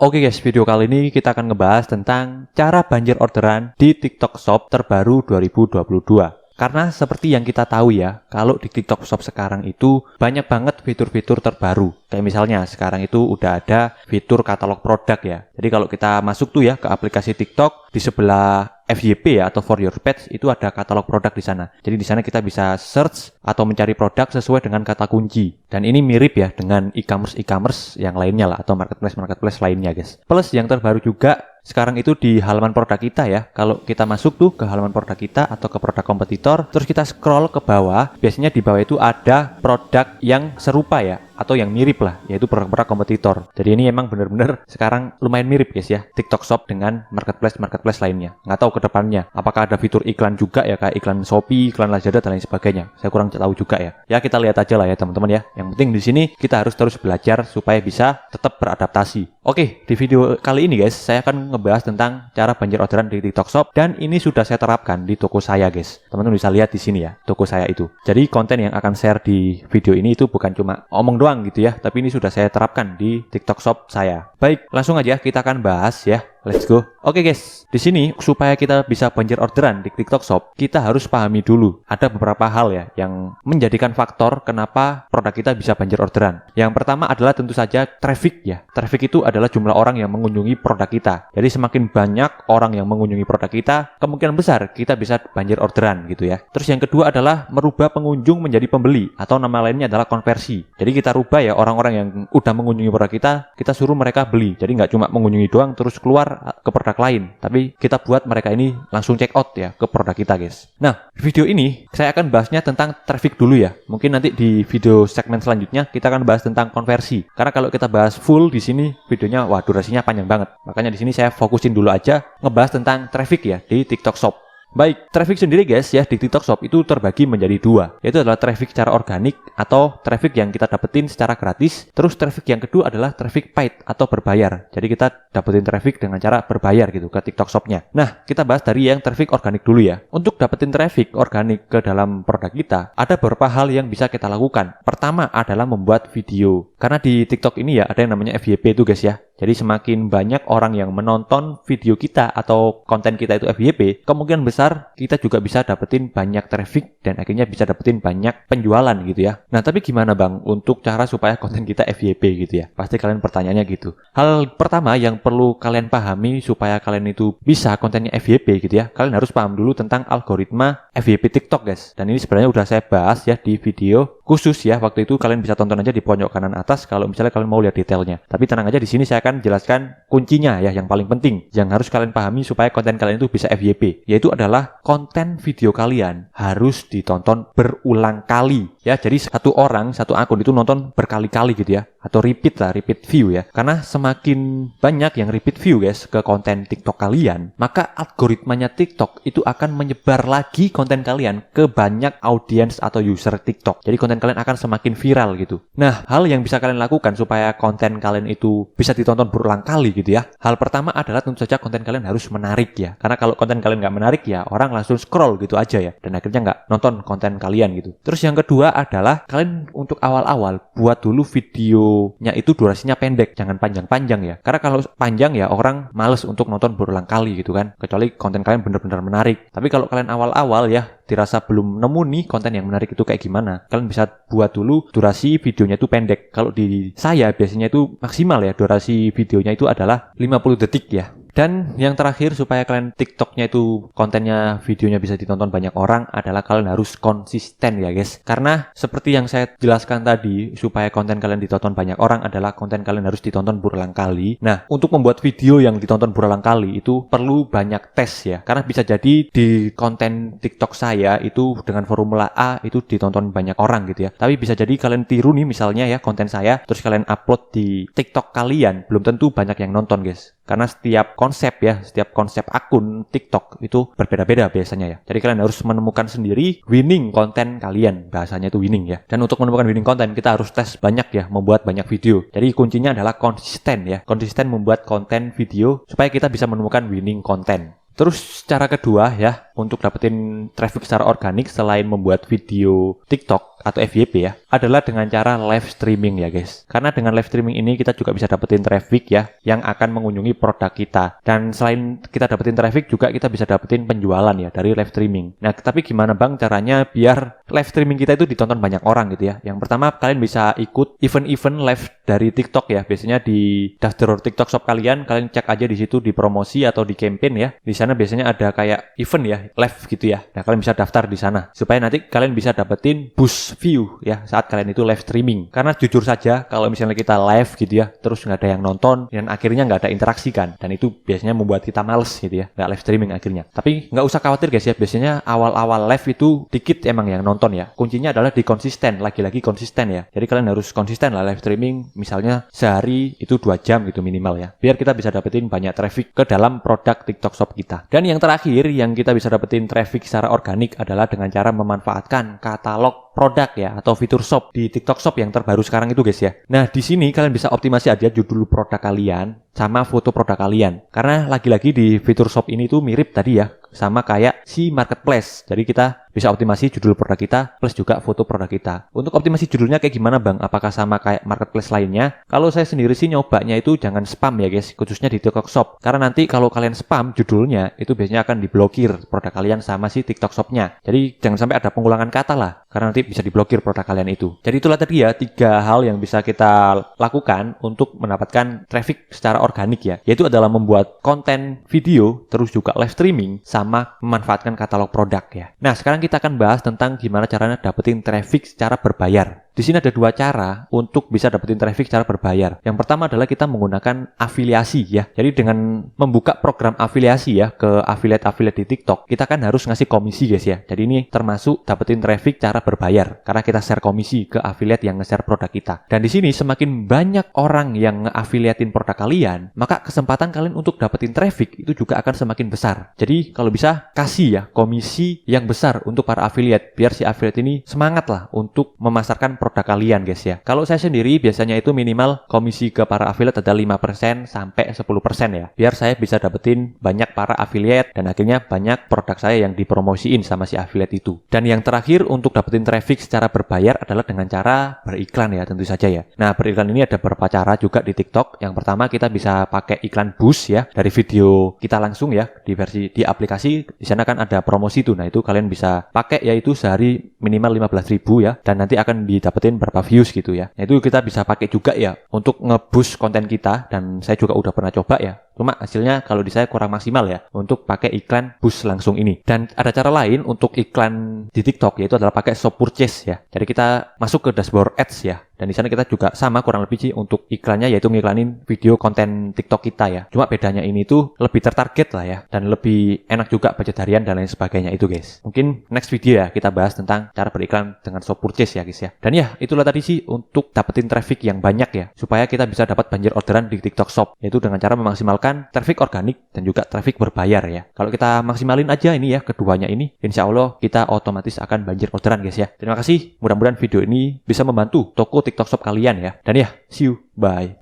Oke guys, video kali ini kita akan ngebahas tentang cara banjir orderan di TikTok Shop terbaru 2022. Karena seperti yang kita tahu ya, kalau di TikTok Shop sekarang itu banyak banget fitur-fitur terbaru. Kayak misalnya sekarang itu udah ada fitur katalog produk ya. Jadi kalau kita masuk tuh ya ke aplikasi TikTok, di sebelah FYP ya atau For Your Page itu ada katalog produk di sana. Jadi di sana kita bisa search atau mencari produk sesuai dengan kata kunci. Dan ini mirip ya dengan e-commerce yang lainnya lah atau marketplace lainnya guys. Plus yang terbaru juga sekarang itu di halaman produk kita ya. Kalau kita masuk tuh ke halaman produk kita atau ke produk kompetitor, terus kita scroll ke bawah, biasanya di bawah itu ada produk yang serupa ya atau yang mirip lah, yaitu produk-produk kompetitor. Jadi ini emang bener-bener sekarang lumayan mirip guys ya, TikTok Shop dengan marketplace lainnya. Nggak tahu ke depannya apakah ada fitur iklan juga ya, kayak iklan Shopee, iklan Lazada dan lain sebagainya. Saya kurang tahu juga ya. Ya kita lihat aja lah ya teman-teman ya. Yang penting di sini kita harus terus belajar supaya bisa tetap beradaptasi. Oke, di video kali ini guys, saya akan ngebahas tentang cara banjir orderan di TikTok Shop dan ini sudah saya terapkan di toko saya guys. Teman-teman bisa lihat di sini ya, toko saya itu. Jadi konten yang akan share di video ini itu bukan cuma omong doang gitu ya, tapi ini sudah saya terapkan di TikTok Shop saya. Baik, langsung aja kita akan bahas ya. Let's go. Oke guys, di sini supaya kita bisa banjir orderan di TikTok Shop, kita harus pahami dulu ada beberapa hal ya yang menjadikan faktor kenapa produk kita bisa banjir orderan. Yang pertama adalah tentu saja traffic ya. Traffic itu adalah jumlah orang yang mengunjungi produk kita. Jadi semakin banyak orang yang mengunjungi produk kita, kemungkinan besar kita bisa banjir orderan gitu ya. Terus yang kedua adalah merubah pengunjung menjadi pembeli atau nama lainnya adalah konversi. Jadi kita rubah ya orang-orang yang udah mengunjungi produk kita suruh mereka beli. Jadi nggak cuma mengunjungi doang terus keluar ke produk lain, tapi kita buat mereka ini langsung check out ya ke produk kita guys. Nah, video ini saya akan bahasnya tentang traffic dulu ya. Mungkin nanti di video segmen selanjutnya kita akan bahas tentang konversi. Karena kalau kita bahas full di sini videonya wah durasinya panjang banget. Makanya di sini saya fokusin dulu aja ngebahas tentang traffic ya di TikTok Shop. Baik, traffic sendiri guys ya di TikTok Shop itu terbagi menjadi dua, yaitu adalah traffic secara organik atau traffic yang kita dapetin secara gratis. Terus traffic yang kedua adalah traffic paid atau berbayar. Jadi kita dapetin traffic dengan cara berbayar gitu ke TikTok Shop-nya. Nah, kita bahas dari yang traffic organik dulu ya. Untuk dapetin traffic organik ke dalam produk kita, ada beberapa hal yang bisa kita lakukan. Pertama adalah membuat video. Karena di TikTok ini ya ada yang namanya FYP itu guys ya. Jadi semakin banyak orang yang menonton video kita atau konten kita itu FYP, kemungkinan besar kita juga bisa dapetin banyak traffic dan akhirnya bisa dapetin banyak penjualan gitu ya. Nah tapi gimana bang untuk cara supaya konten kita FYP gitu ya? Pasti kalian pertanyaannya gitu. Hal pertama yang perlu kalian pahami supaya kalian itu bisa kontennya FYP gitu ya, kalian harus paham dulu tentang algoritma FYP TikTok guys. Dan ini sebenarnya udah saya bahas ya di video khusus ya, waktu itu kalian bisa tonton aja di pojok kanan atas kalau misalnya kalian mau lihat detailnya. Tapi tenang aja, di sini saya akan jelaskan kuncinya ya, yang paling penting yang harus kalian pahami supaya konten kalian itu bisa FYP, yaitu adalah konten video kalian harus ditonton berulang kali ya. Jadi satu orang, satu akun itu nonton berkali-kali gitu ya, atau repeat view ya. Karena semakin banyak yang repeat view guys ke konten TikTok kalian, maka algoritmanya TikTok itu akan menyebar lagi konten kalian ke banyak audiens atau user TikTok. Jadi konten kalian akan semakin viral gitu. Nah, hal yang bisa kalian lakukan supaya konten kalian itu bisa ditonton berulang kali gitu ya. Hal pertama adalah tentu saja konten kalian harus menarik ya. Karena kalau konten kalian nggak menarik ya, orang langsung scroll gitu aja ya. Dan akhirnya nggak nonton konten kalian gitu. Terus yang kedua adalah kalian untuk awal-awal buat dulu videonya itu durasinya pendek. Jangan panjang-panjang ya. Karena kalau panjang ya orang males untuk nonton berulang kali gitu kan. Kecuali konten kalian benar-benar menarik. Tapi kalau kalian awal-awal ya dirasa belum nemu nih konten yang menarik itu kayak gimana, kalian bisa buat dulu durasi videonya itu pendek. Kalau di saya biasanya itu maksimal ya, durasi videonya itu adalah 50 detik ya. Dan yang terakhir supaya kalian TikToknya itu kontennya videonya bisa ditonton banyak orang adalah kalian harus konsisten ya guys. Karena seperti yang saya jelaskan tadi, supaya konten kalian ditonton banyak orang adalah konten kalian harus ditonton berulang kali. Nah, untuk membuat video yang ditonton berulang kali itu perlu banyak tes ya. Karena bisa jadi di konten TikTok saya itu dengan formula A itu ditonton banyak orang gitu ya. Tapi bisa jadi kalian tiru nih misalnya ya konten saya, terus kalian upload di TikTok kalian, belum tentu banyak yang nonton guys. Karena setiap konsep akun TikTok itu berbeda-beda biasanya ya. Jadi kalian harus menemukan sendiri winning konten kalian. Bahasanya itu winning ya. Dan untuk menemukan winning konten kita harus tes banyak ya, membuat banyak video. Jadi kuncinya adalah konsisten ya. Konsisten membuat konten video supaya kita bisa menemukan winning konten. Terus cara kedua ya, untuk dapetin traffic secara organik selain membuat video TikTok atau FYP ya, adalah dengan cara live streaming ya guys. Karena dengan live streaming ini kita juga bisa dapetin traffic ya, yang akan mengunjungi produk kita. Dan selain kita dapetin traffic juga kita bisa dapetin penjualan ya dari live streaming. Nah, tapi gimana bang caranya biar live streaming kita itu ditonton banyak orang gitu ya? Yang pertama, kalian bisa ikut event-event live dari TikTok ya. Biasanya di dashboard TikTok Shop kalian cek aja di situ di promosi atau di campaign ya. Di sana biasanya ada kayak event ya, live gitu ya. Nah, kalian bisa daftar di sana supaya nanti kalian bisa dapetin boost view ya saat kalian itu live streaming. Karena jujur saja kalau misalnya kita live gitu ya, terus nggak ada yang nonton dan akhirnya nggak ada interaksi kan, dan itu biasanya membuat kita males gitu ya, nggak live streaming akhirnya. Tapi nggak usah khawatir guys ya, biasanya awal-awal live itu dikit emang yang nonton ya. Kuncinya adalah di konsisten, lagi-lagi konsisten ya. Jadi kalian harus konsisten lah live streaming, misalnya sehari itu 2 jam gitu minimal ya, biar kita bisa dapetin banyak traffic ke dalam produk TikTok Shop kita. Dan yang terakhir yang kita bisa dapetin traffic secara organik adalah dengan cara memanfaatkan katalog produk ya atau fitur shop di TikTok Shop yang terbaru sekarang itu guys ya. Nah, di sini kalian bisa optimasi aja judul produk kalian sama foto produk kalian. Karena lagi-lagi di fitur shop ini tuh mirip tadi ya, sama kayak si marketplace. Jadi kita bisa optimasi judul produk kita plus juga foto produk kita. Untuk optimasi judulnya kayak gimana bang? Apakah sama kayak marketplace lainnya? Kalau saya sendiri sih nyobanya itu jangan spam ya guys, khususnya di TikTok Shop. Karena nanti kalau kalian spam judulnya itu biasanya akan diblokir produk kalian sama si TikTok Shop-nya. Jadi jangan sampai ada pengulangan kata lah, karena nanti bisa diblokir produk kalian itu. Jadi itulah tadi ya 3 hal yang bisa kita lakukan untuk mendapatkan traffic secara organik ya, yaitu adalah membuat konten video, terus juga live streaming, sama memanfaatkan katalog produk ya. Nah, sekarang kita akan bahas tentang gimana caranya dapetin traffic secara berbayar. Di sini ada 2 cara untuk bisa dapetin traffic secara berbayar. Yang pertama adalah kita menggunakan afiliasi ya. Jadi dengan membuka program afiliasi ya ke affiliate-affiliate di TikTok, kita kan harus ngasih komisi guys ya. Jadi ini termasuk dapetin traffic cara berbayar karena kita share komisi ke affiliate yang nge-share produk kita. Dan di sini semakin banyak orang yang nge-affiliatein produk kalian, maka kesempatan kalian untuk dapetin traffic itu juga akan semakin besar. Jadi kalau bisa kasih ya komisi yang besar untuk para affiliate biar si affiliate ini semangat lah untuk memasarkan produk kalian guys ya. Kalau saya sendiri biasanya itu minimal komisi ke para affiliate ada 5% sampai 10% ya. Biar saya bisa dapetin banyak para affiliate dan akhirnya banyak produk saya yang dipromosiin sama si affiliate itu. Dan yang terakhir untuk dapetin traffic secara berbayar adalah dengan cara beriklan ya tentu saja ya. Nah, beriklan ini ada beberapa cara juga di TikTok. Yang pertama kita bisa pakai iklan boost ya dari video kita langsung ya di versi di aplikasi. Di sana kan ada promosi tuh. Nah, itu kalian bisa pakai yaitu sehari minimal 15.000 ya, dan nanti akan dapetin berapa views gitu ya. Nah, itu kita bisa pakai juga ya untuk nge-boost konten kita, dan saya juga udah pernah coba ya. Cuma hasilnya kalau di saya kurang maksimal ya untuk pakai iklan boost langsung ini. Dan ada cara lain untuk iklan di TikTok yaitu adalah pakai shop purchase ya. Jadi kita masuk ke dashboard ads ya. Dan di sana kita juga sama kurang lebih sih untuk iklannya yaitu ngiklanin video konten TikTok kita ya. Cuma bedanya ini tuh lebih tertarget lah ya, dan lebih enak juga budget harian dan lain sebagainya itu guys. Mungkin next video ya kita bahas tentang cara beriklan dengan shop purchase ya guys ya. Dan ya itulah tadi sih untuk dapetin traffic yang banyak ya, supaya kita bisa dapat banjir orderan di TikTok Shop, yaitu dengan cara memaksimalkan traffic organik dan juga traffic berbayar ya. Kalau kita maksimalin aja ini ya keduanya ini, insya Allah kita otomatis akan banjir orderan guys ya. Terima kasih, mudah-mudahan video ini bisa membantu toko TikTok Shop kalian ya. Dan ya, see you, bye.